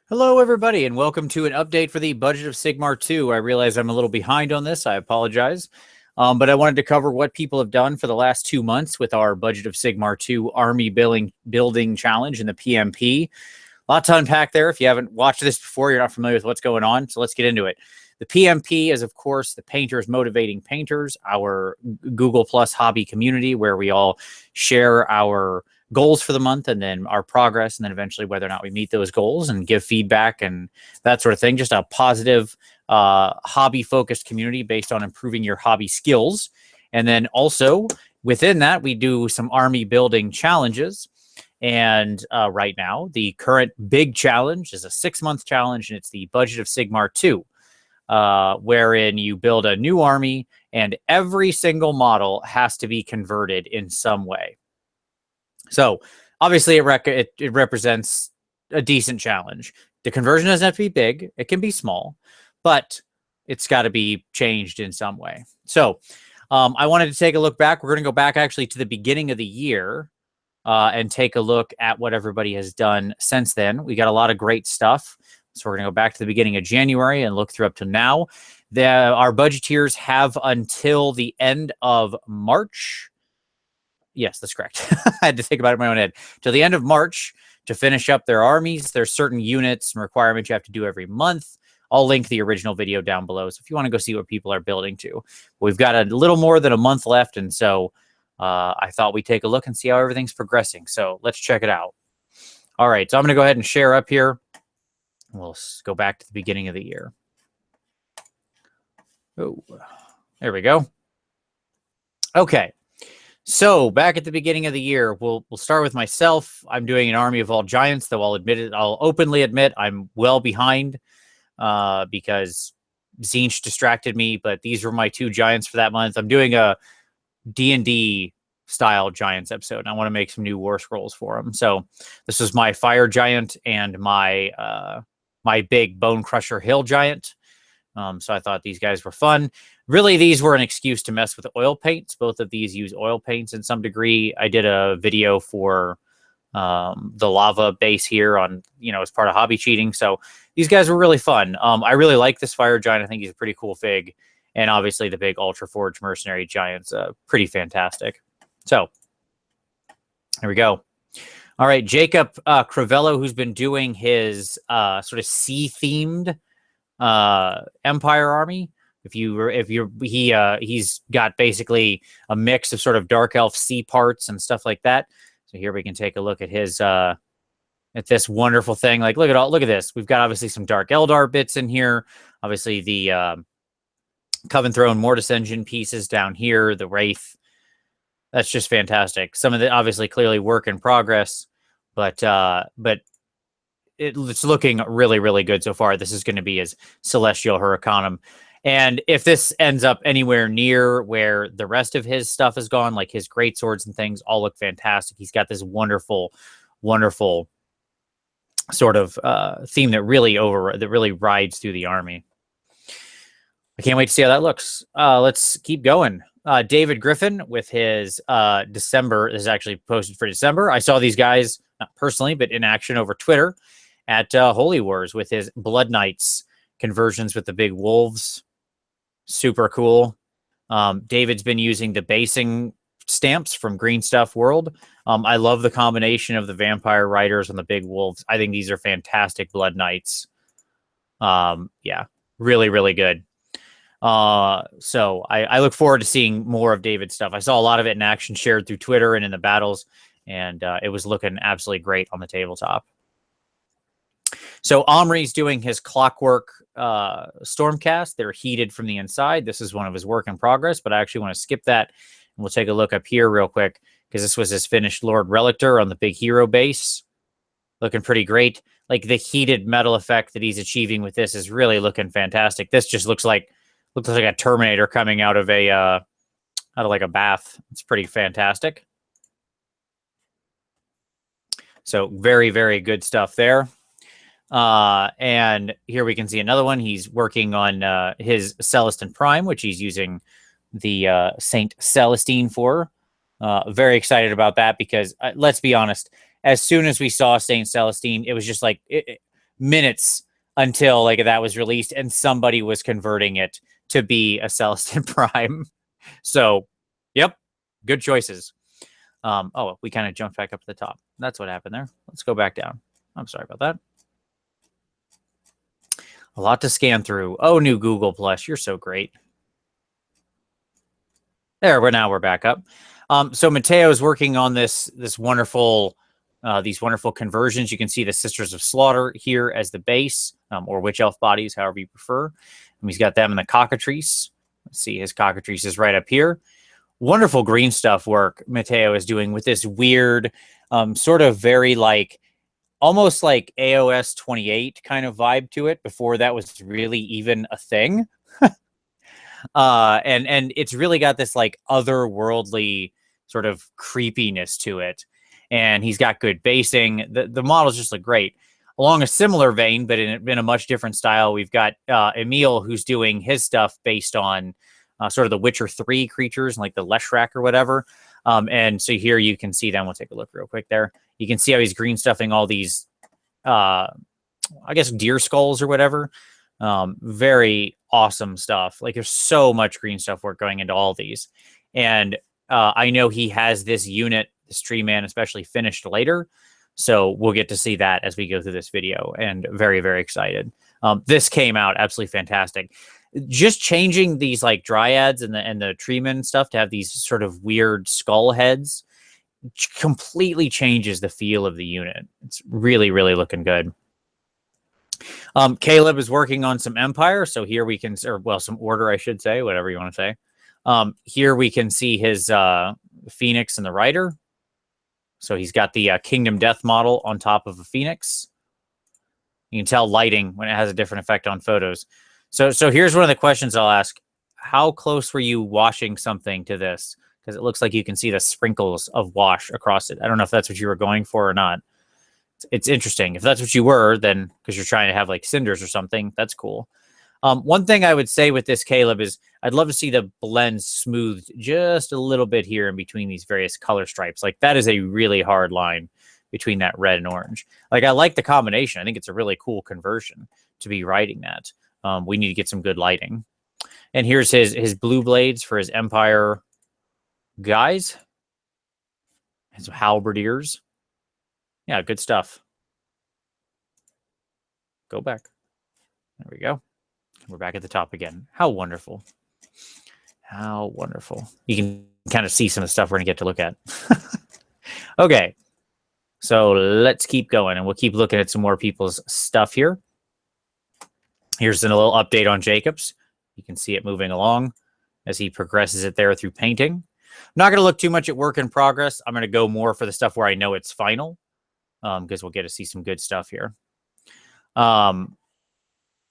Hello, everybody, and welcome to an update for the Budget of Sigmar 2. I realize I'm a little behind on this. I apologize. But I wanted to cover what people have done for the last 2 months with our Budget of Sigmar 2 Army Building Challenge in the PMP. A lot to unpack there. If you haven't watched this before, you're not familiar with what's going on, so let's get into it. The PMP is, of course, the Painters Motivating Painters, our Google Plus hobby community where we all share our goals for the month and then our progress and then eventually whether or not we meet those goals and give feedback and that sort of thing. Just a positive hobby focused community based on improving your hobby skills. And then also within that, we do some army building challenges. And right now, the current big challenge is a 6-month challenge, and it's the Budget of Sigmar 2, wherein you build a new army and every single model has to be converted in some way. So obviously it represents a decent challenge. The conversion doesn't have to be big. It can be small, but it's got to be changed in some way. So I wanted to take a look back. We're going to go back actually to the beginning of the year and take a look at what everybody has done since then. We got a lot of great stuff. So we're going to go back to the beginning of January and look through up to now. Our budgeteers have until the end of March. Yes, that's correct. I had to think about it in my own head. Till the end of March to finish up their armies. There's certain units and requirements you have to do every month. I'll link the original video down below. So if you want to go see what people are building to. We've got a little more than a month left. And so I thought we'd take a look and see how everything's progressing. So let's check it out. All right. So I'm going to go ahead and share up here. We'll go back to the beginning of the year. Oh, there we go. Okay. So back at the beginning of the year, we'll start with myself. I'm doing an army of all giants, though I'll openly admit I'm well behind because Zinch distracted me, but these were my 2 giants for that month. I'm doing a D&D style giants episode, and I want to make some new war scrolls for them. So this was my fire giant and my my big bone crusher hill giant. So I thought these guys were fun. Really, these were an excuse to mess with oil paints. Both of these use oil paints in some degree. I did a video for the lava base here on, as part of hobby cheating. So these guys were really fun. I really like this fire giant. I think he's a pretty coul fig. And obviously the big Ultra Forge Mercenary Giant's pretty fantastic. So here we go. All right, Jacob Crivello, who's been doing his sort of sea-themed Empire army. He's got basically a mix of sort of dark elf sea parts and stuff like that. So here we can take a look at his at this wonderful thing. Like, look at this. We've got obviously some Dark Eldar bits in here. Obviously the Coven Throne Mortis Engine pieces down here. The Wraith. That's just fantastic. Some of the obviously clearly work in progress, but it's looking really, really good so far. This is going to be his Celestial Hurricanum. And if this ends up anywhere near where the rest of his stuff has gone, like his great swords and things all look fantastic. He's got this wonderful, wonderful sort of theme that really rides through the army. I can't wait to see how that looks. Let's keep going. David Griffin with his December. This is actually posted for December. I saw these guys, not personally, but in action over Twitter at Holy Wars with his Blood Knights conversions with the big wolves. Super cool. David's been using the basing stamps from Green Stuff World. I love the combination of the vampire riders and the big wolves. I think these are fantastic Blood Knights. Yeah, really, really good. So I look forward to seeing more of David's stuff. I saw a lot of it in action shared through Twitter and in the battles, and it was looking absolutely great on the tabletop. So Omri's doing his Clockwork Stormcast. They're heated from the inside. This is one of his work in progress, but I actually want to skip that. And we'll take a look up here real quick because this was his finished Lord Relictor on the big hero base. Looking pretty great. Like the heated metal effect that he's achieving with this is really looking fantastic. This just looks like a Terminator coming out of like a bath. It's pretty fantastic. So very, very good stuff there. And here we can see another one. He's working on his Celestine Prime, which he's using the Saint Celestine for. Very excited about that because let's be honest, as soon as we saw Saint Celestine, it was just like minutes until like that was released and somebody was converting it to be a Celestin Prime. So, yep, good choices. Oh, we kind of jumped back up to the top. That's what happened there. Let's go back down. I'm sorry about that. A lot to scan through. Oh, new Google Plus. You're so great. There, now we're back up. So Mateo is working on these wonderful conversions. You can see the Sisters of Slaughter here as the base, or Witch Elf bodies, however you prefer. And he's got them in the cockatrice. Let's see, his cockatrice is right up here. Wonderful green stuff work Mateo is doing with this weird, sort of very like, almost like AOS 28 kind of vibe to it before that was really even a thing. And it's really got this like otherworldly sort of creepiness to it. And he's got good basing. The models just look great. Along a similar vein, but in a much different style, we've got Emil, who's doing his stuff based on sort of the Witcher 3 creatures, like the Leshrac or whatever. And so here you can see them. We'll take a look real quick there. You can see how he's green stuffing all these, I guess, deer skulls or whatever. Very awesome stuff. Like there's so much green stuff work going into all these. And I know he has this unit, the Stream Man especially, finished later. So we'll get to see that as we go through this video, and very, very excited. This came out absolutely fantastic. Just changing these like dryads and the treeman stuff to have these sort of weird skull heads completely changes the feel of the unit. It's really, really looking good. Caleb is working on some Empire. So here we can, or well, some Order, I should say, whatever you want to say. Here we can see his Phoenix and the Rider. So he's got the Kingdom Death model on top of a Phoenix. You can tell lighting when it has a different effect on photos. So here's one of the questions I'll ask. How close were you washing something to this? Because it looks like you can see the sprinkles of wash across it. I don't know if that's what you were going for or not. It's interesting. If that's what you were, then because you're trying to have like cinders or something, that's cool. One thing I would say with this, Caleb, is I'd love to see the blend smoothed just a little bit here in between these various color stripes. Like that is a really hard line between that red and orange. Like I like the combination. I think it's a really cool conversion to be writing that. We need to get some good lighting. And here's his blue blades for his Empire guys. His halberdiers. Yeah, good stuff. Go back. There we go. We're back at the top again. How wonderful. How wonderful. You can kind of see some of the stuff we're going to get to look at. Okay. So let's keep going, and we'll keep looking at some more people's stuff here. Here's a little update on Jacobs. You can see it moving along as he progresses it there through painting. I'm not going to look too much at work in progress. I'm going to go more for the stuff where I know it's final, because we'll get to see some good stuff here.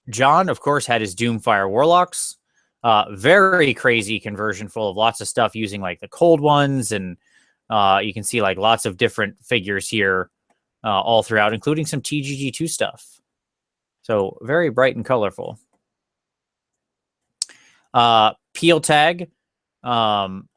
John, of course, had his Doomfire Warlocks. Very crazy conversion full of lots of stuff using like the cold ones. And you can see like lots of different figures here all throughout, including some TGG2 stuff. So very bright and colorful. Peel Tag isn't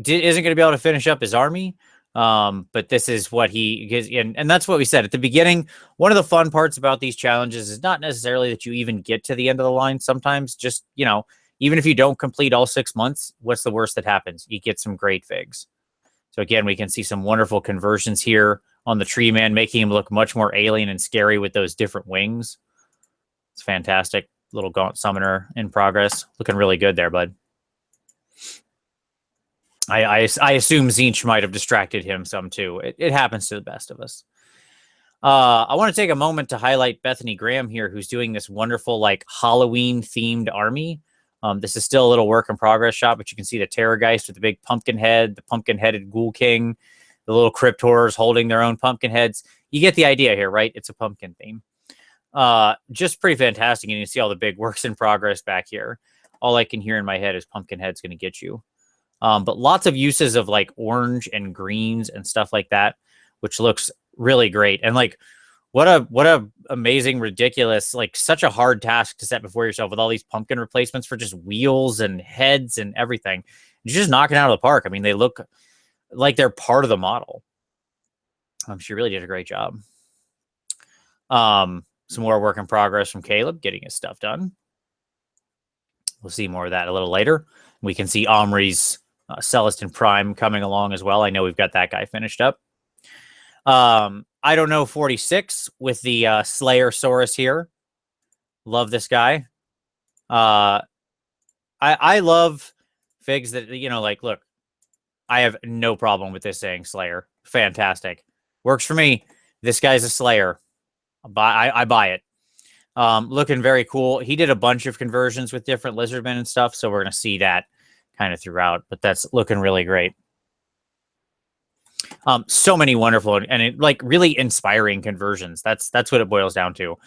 going to be able to finish up his army. But this is what he gives, and that's what we said at the beginning. One of the fun parts about these challenges is not necessarily that you even get to the end of the line. Sometimes just, you know, even if you don't complete all 6 months, what's the worst that happens? You get some great figs. So again, we can see some wonderful conversions here on the Tree Man, making him look much more alien and scary with those different wings. It's fantastic. Little Gaunt Summoner in progress. Looking really good there, bud. I assume Zinch might have distracted him some too. It happens to the best of us. I want to take a moment to highlight Bethany Graham here, who's doing this wonderful like Halloween themed army. This is still a little work in progress shot, but you can see the Terrorgeist with the big pumpkin head, the pumpkin-headed Ghoul King, the little Crypt Horrors holding their own pumpkin heads. You get the idea here, right? It's a pumpkin theme. Just pretty fantastic. And you can see all the big works in progress back here. All I can hear in my head is Pumpkinhead's going to get you. But lots of uses of like orange and greens and stuff like that, which looks really great. And like, what a amazing, ridiculous, like such a hard task to set before yourself with all these pumpkin replacements for just wheels and heads and everything. You're just knocking it out of the park. I mean, they look like they're part of the model. She really did a great job. Some more work in progress from Caleb getting his stuff done. We'll see more of that a little later. We can see Omri's Celestin Prime coming along as well. I know we've got that guy finished up. I don't know 46 with the Slayer Saurus here. Love this guy. I love figs that, you know, like, look, I have no problem with this saying Slayer. Fantastic. Works for me. This guy's a Slayer. I buy it. Looking very cool. He did a bunch of conversions with different lizardmen and stuff, so we're going to see that kind of throughout, but that's looking really great. So many wonderful and like really inspiring conversions. That's what it boils down to.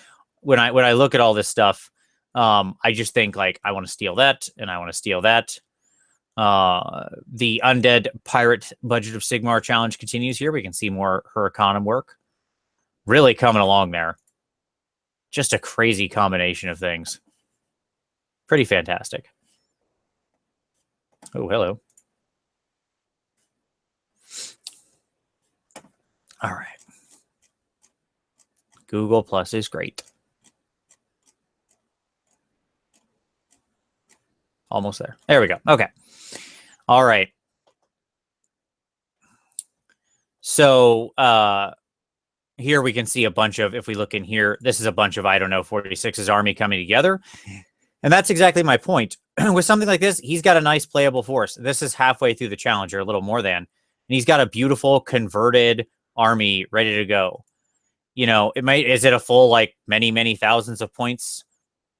When I look at all this stuff, I just think like I want to steal that and I want to steal that. The Undead Pirate Budget of Sigmar challenge continues here. We can see more Huracanum work. Really coming along there. Just a crazy combination of things. Pretty fantastic. Oh, hello. All right. Google Plus is great. Almost there. There we go. Okay. All right. So here we can see a bunch of, if we look in here, this is a bunch of, I don't know, 46's army coming together. And that's exactly my point. With something like this, he's got a nice playable force. This is halfway through the challenge, or a little more than. And he's got a beautiful converted army ready to go. You know, is it a full, like, many thousands of points?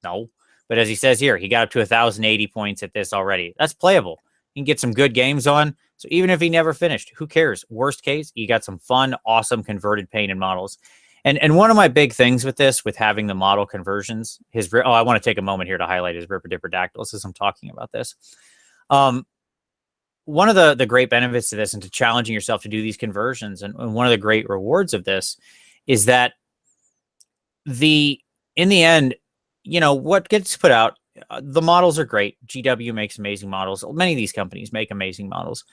No. But as he says here, he got up to 1,080 points at this already. That's playable. He can get some good games on. So even if he never finished, who cares? Worst case, you got some fun, awesome converted painted models. And one of my big things with this, with having the model conversions, I want to take a moment here to highlight his Ripper Dipper Dactyls as I'm talking about this. One of the great benefits to this and to challenging yourself to do these conversions, and one of the great rewards of this is that in the end, you know, what gets put out, the models are great. GW makes amazing models. Many of these companies make amazing models.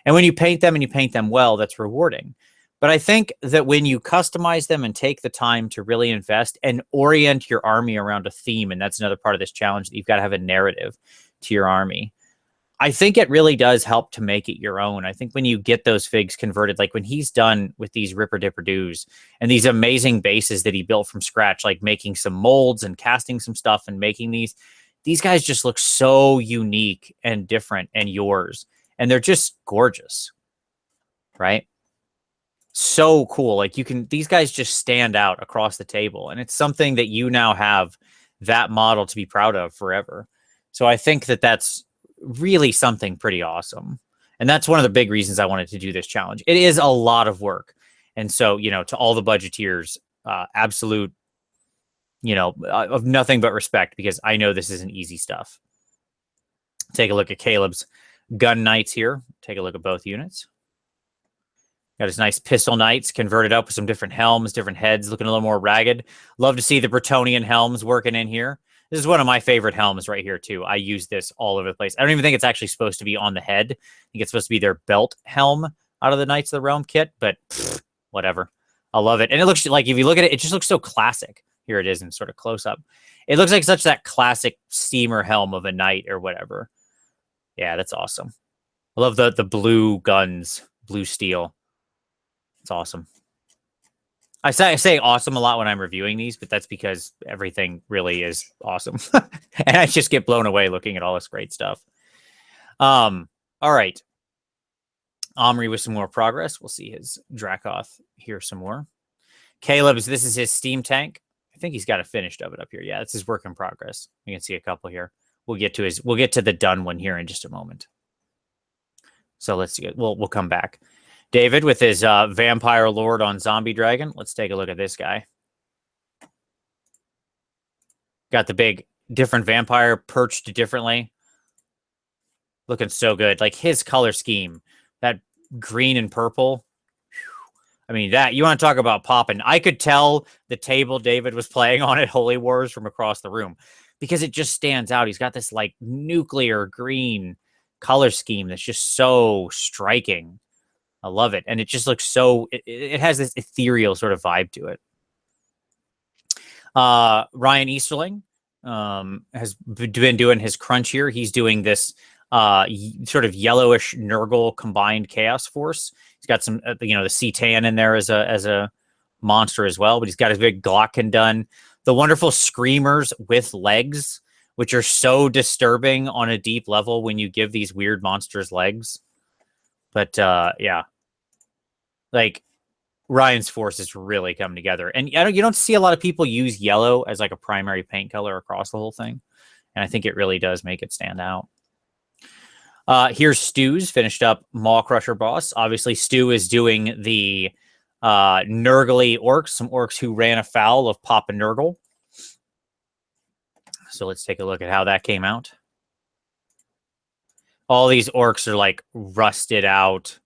And when you paint them and you paint them well, that's rewarding. But I think that when you customize them and take the time to really invest and orient your army around a theme, and that's another part of this challenge, that you've got to have a narrative to your army, I think it really does help to make it your own. I think when you get those figs converted, like when he's done with these Ripper Dipper Doos and these amazing bases that he built from scratch, like making some molds and casting some stuff and making these guys just look so unique and different and yours. And they're just gorgeous, right? So cool. Like these guys just stand out across the table. And it's something that you now have that model to be proud of forever. So I think that that's really something pretty awesome. And that's one of the big reasons I wanted to do this challenge. It is a lot of work. And so, you know, to all the budgeteers, absolute, you know, of nothing but respect, because I know this isn't easy stuff. Take a look at Caleb's Gun Knights here. Take a look at both units. Got his nice Pistol Knights converted up with some different helms, different heads, looking a little more ragged. Love to see the Bretonian helms working in here. This is one of my favorite helms right here, too. I use this all over the place. I don't even think it's actually supposed to be on the head. I think it's supposed to be their belt helm out of the Knights of the Realm kit, but whatever. I love it. And it looks like, if you look at it, it just looks so classic. Here it is in sort of close up. It looks like such that classic steamer helm of a knight or whatever. Yeah, that's awesome. I love the blue guns, blue steel. It's awesome. I say awesome a lot when I'm reviewing these, but that's because everything really is awesome. And I just get blown away looking at all this great stuff. All right. Omri with some more progress. We'll see his Dracoth here some more. Caleb's, this is his steam tank. I think he's got a finished of it up here. Yeah, it's his work in progress. You can see a couple here. We'll get to the done one here in just a moment. So let's see. We'll come back. David with his Vampire Lord on Zombie Dragon. Let's take a look at this guy. Got the big different vampire perched differently. Looking so good. Like his color scheme, that green and purple. I mean, that, you want to talk about popping. I could tell the table David was playing on at Holy Wars from across the room because it just stands out. He's got this like nuclear green color scheme that's just so striking. I love it. And it just looks so, it has this ethereal sort of vibe to it. Ryan Easterling has been doing his crunch here. He's doing this sort of yellowish Nurgle combined Chaos Force. He's got some, the Cetan in there as a monster as well, but he's got his big Glocken done. The wonderful Screamers with legs, which are so disturbing on a deep level when you give these weird monsters legs. But yeah, like Ryan's force is really coming together, and you don't see a lot of people use yellow as like a primary paint color across the whole thing, and I think it really does make it stand out. Here's Stu's finished up Maw Crusher boss. Obviously, Stu is doing the Nurgly orcs, some orcs who ran afoul of Papa Nurgle. So let's take a look at how that came out. All these orcs are like rusted out.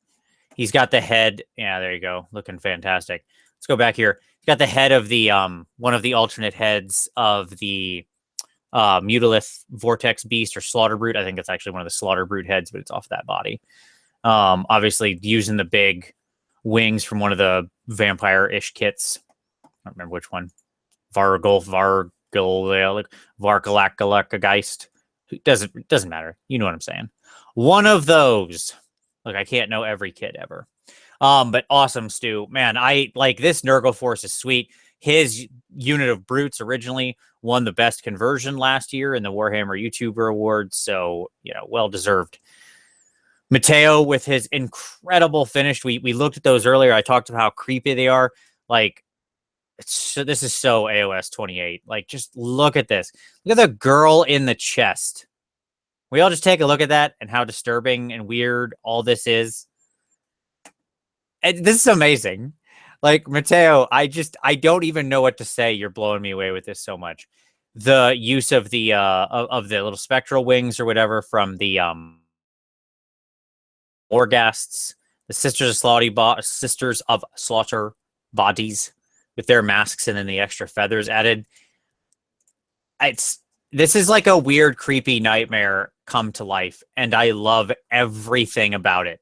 He's got the head. Yeah, there you go. Looking fantastic. Let's go back here. He's got the head of the one of the alternate heads of the Mutalith Vortex Beast or Slaughter Brute. I think it's actually one of the Slaughter Brute heads, but it's off that body. Obviously using the big wings from one of the vampire-ish kits. I don't remember which one. Vargalakageist. Doesn't matter. You know what I'm saying. One of those. Look, I can't know every kid ever. But awesome, Stu. Man, I like this Nurgle Force is sweet. His unit of brutes originally won the best conversion last year in the Warhammer YouTuber Awards, so well deserved. Mateo with his incredible finish. We looked at those earlier. I talked about how creepy they are. Like, this is so AOS 28. Like, just look at this. Look at the girl in the chest. We all just take a look at that and how disturbing and weird all this is. And this is amazing. Like, Mateo, I don't even know what to say. You're blowing me away with this so much. The use of the little spectral wings or whatever from the Orgasts, the Sisters of Slaughter bodies with their masks and then the extra feathers added. This is like a weird, creepy nightmare come to life, and I love everything about it.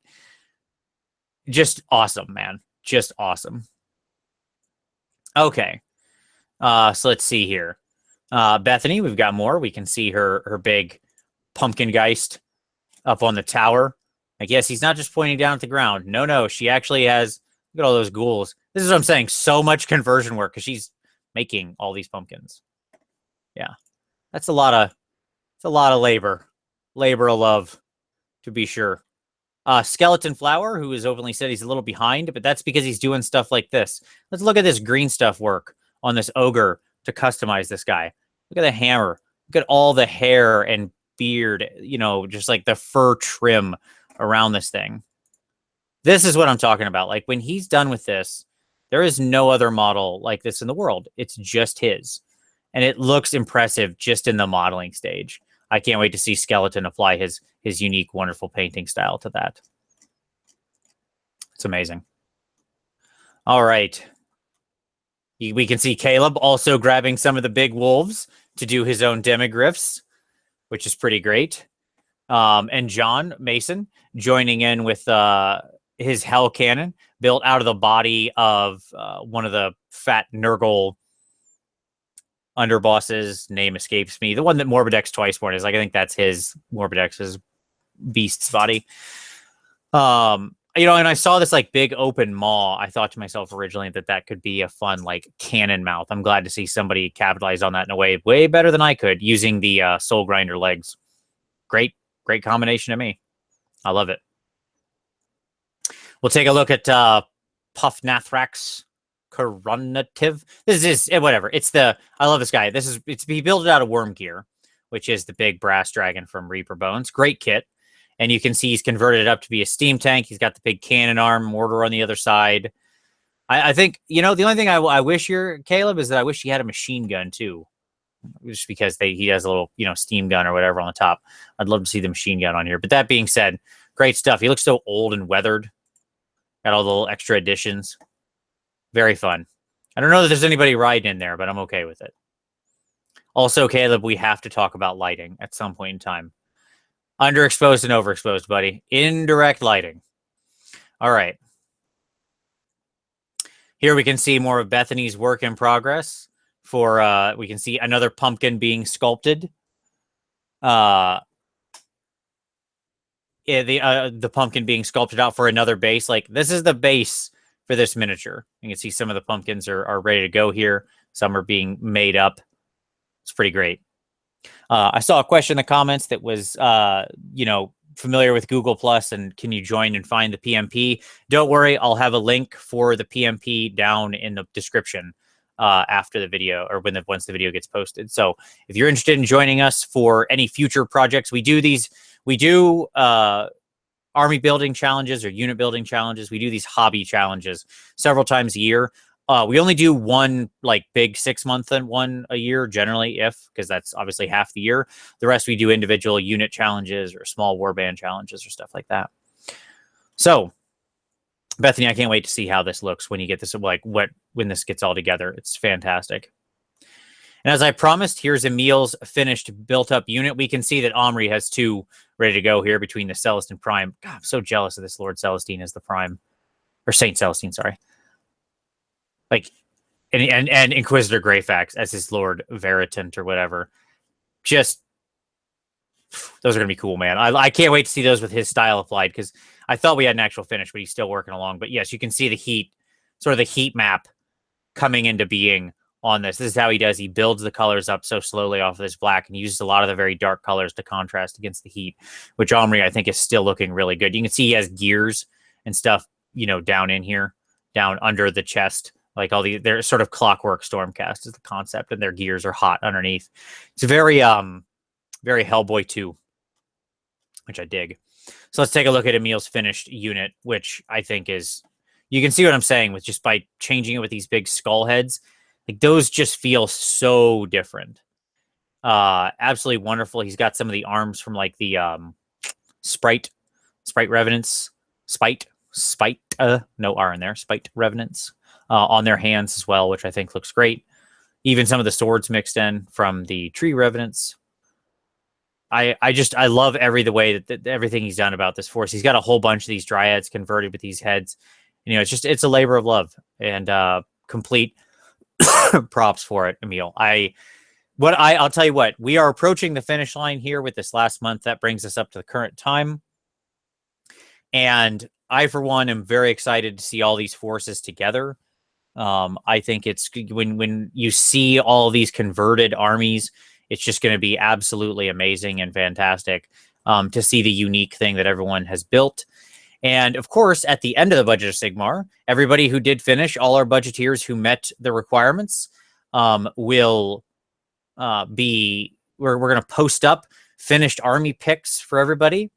Just awesome, man. Just awesome. Okay. So let's see here. Bethany, we've got more. We can see her big pumpkin geist up on the tower. I guess he's not just pointing down at the ground. No, she actually has, look at all those ghouls. This is what I'm saying. So much conversion work because she's making all these pumpkins. Yeah. That's a lot of labor. Labor of love, to be sure. Skeleton Flower, who has openly said he's a little behind, but that's because he's doing stuff like this. Let's look at this green stuff work on this ogre to customize this guy. Look at the hammer. Look at all the hair and beard, just like the fur trim around this thing. This is what I'm talking about. Like, when he's done with this, there is no other model like this in the world. It's just his. And it looks impressive just in the modeling stage. I can't wait to see Skeleton apply his unique, wonderful painting style to that. It's amazing. All right. We can see Caleb also grabbing some of the big wolves to do his own demigryphs, which is pretty great. And John Mason joining in with his Hell Cannon built out of the body of one of the fat Nurgle underbosses. Name escapes me. The one that Morbidex Twiceborn is like, I think that's his Morbidex's beast's body. And I saw this like big open maw. I thought to myself originally that could be a fun like cannon mouth. I'm glad to see somebody capitalize on that in a way better than I could using the Soul Grinder legs. Great combination to me. I love it. We'll take a look at Puff Nathrax Coronative. This is whatever. I love this guy. He built it out of Worm Gear, which is the big brass dragon from Reaper Bones. Great kit. And you can see he's converted it up to be a steam tank. He's got the big cannon arm, mortar on the other side. I think, the only thing I wish here, Caleb, is that I wish he had a machine gun too. Just because he has a little, steam gun or whatever on the top. I'd love to see the machine gun on here. But that being said, great stuff. He looks so old and weathered. Got all the little extra additions. Very fun. I don't know that there's anybody riding in there, but I'm okay with it. Also, Caleb, we have to talk about lighting at some point in time. Underexposed and overexposed, buddy. Indirect lighting. All right. Here we can see more of Bethany's work in progress for we can see another pumpkin being sculpted. The pumpkin being sculpted out for another base. Like, this is the base for this miniature. You can see some of the pumpkins are ready to go here. Some are being made up. It's pretty great. I saw a question in the comments that was, familiar with Google Plus and can you join and find the PMP? Don't worry, I'll have a link for the PMP down in the description after the video, or once the video gets posted. So if you're interested in joining us for any future projects, we do army building challenges or unit building challenges. We do these hobby challenges several times a year. We only do one like big 6-month one a year generally, because that's obviously half the year. The rest we do individual unit challenges or small warband challenges or stuff like that. So, Bethany, I can't wait to see how this looks when you get this, when this gets all together. It's fantastic. And as I promised, here's Emil's finished built-up unit. We can see that Omri has 2 ready to go here between the Celestine Prime. God, I'm so jealous of this Lord Celestine as the Prime, or Saint Celestine, sorry. And Inquisitor Greyfax as his Lord Veritant or whatever. Just, those are going to be cool, man. I can't wait to see those with his style applied, because I thought we had an actual finish, but he's still working along. But yes, you can see the heat, sort of the heat map coming into being on this. This is how he does. He builds the colors up so slowly off of this black and uses a lot of the very dark colors to contrast against the heat, which Omri, I think, is still looking really good. You can see he has gears and stuff, down in here, down under the chest. Like they're sort of clockwork Stormcast is the concept, and their gears are hot underneath. It's very Hellboy 2, which I dig. So let's take a look at Emil's finished unit, which I think is, you can see what I'm saying with just by changing it with these big skull heads. Like, those just feel so different. Absolutely wonderful. He's got some of the arms from like the Sprite Revenants, no R in there, Spite Revenants. On their hands as well, which I think looks great. Even some of the swords mixed in from the Tree Revenants. I love the way that everything he's done about this force. He's got a whole bunch of these dryads converted with these heads. It's a labor of love, and complete props for it, Emil. I'll tell you what, we are approaching the finish line here with this last month. That brings us up to the current time. And I, for one, am very excited to see all these forces together. I think it's when you see all these converted armies, it's just going to be absolutely amazing and fantastic to see the unique thing that everyone has built. And of course, at the end of the Budget of Sigmar, everybody who did finish, all our budgeteers who met the requirements, will we're going to post up finished army picks for everybody.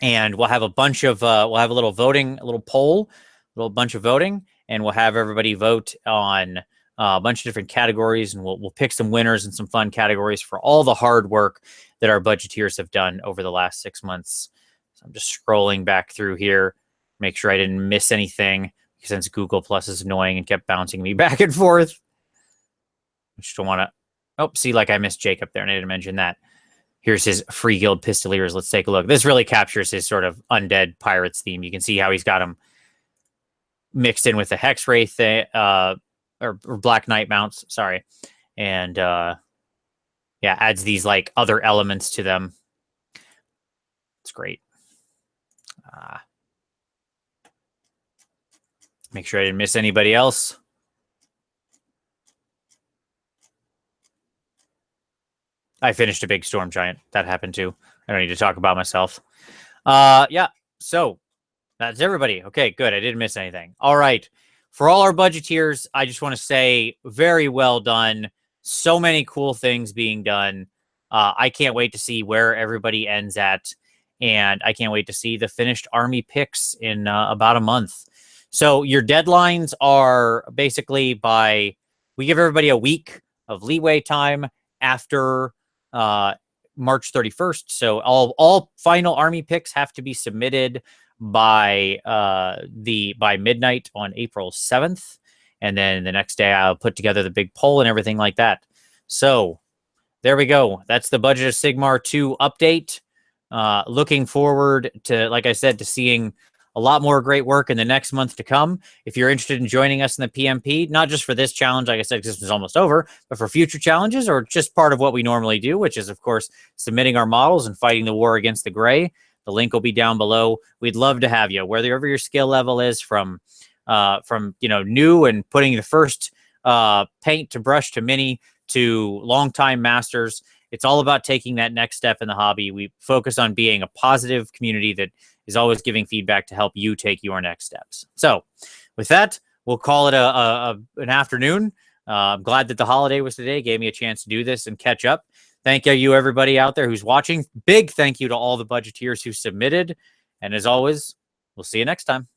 And we'll have a bunch of, we'll have a little voting, a little poll, a little bunch of voting, and we'll have everybody vote on a bunch of different categories, and we'll pick some winners and some fun categories for all the hard work that our budgeteers have done over the last 6 months. So I'm just scrolling back through here, make sure I didn't miss anything, since Google Plus is annoying and kept bouncing me back and forth. I just don't want to, see, like I missed Jacob there, and I didn't mention that. Here's his Free Guild Pistoliers. Let's take a look. This really captures his sort of undead pirates theme. You can see how he's got them mixed in with the Hex Wraith, or Black Knight mounts, sorry. And adds these like other elements to them. It's great. Make sure I didn't miss anybody else. I finished a big Storm Giant. That happened too. I don't need to talk about myself. So that's everybody. Okay, good. I didn't miss anything. All right. For all our budgeteers, I just want to say very well done. So many cool things being done. I can't wait to see where everybody ends at. And I can't wait to see the finished army picks in about a month. So your deadlines are basically we give everybody a week of leeway time after March 31st. So all final army picks have to be submitted by midnight on April 7th. And then the next day I'll put together the big poll and everything like that. So there we go. That's the Budget of Sigmar 2 update. Looking forward to, like I said, to seeing a lot more great work in the next month to come. If you're interested in joining us in the PMP, not just for this challenge, like I said, because this is almost over, but for future challenges or just part of what we normally do, which is, of course, submitting our models and fighting the war against the gray. The link will be down below. We'd love to have you, wherever your skill level is, from new and putting the first paint to brush to mini to longtime masters. It's all about taking that next step in the hobby. We focus on being a positive community that is always giving feedback to help you take your next steps. So with that, we'll call it an afternoon. I'm glad that the holiday was today. Gave me a chance to do this and catch up. Thank you, everybody out there who's watching. Big thank you to all the budgeteers who submitted. And as always, we'll see you next time.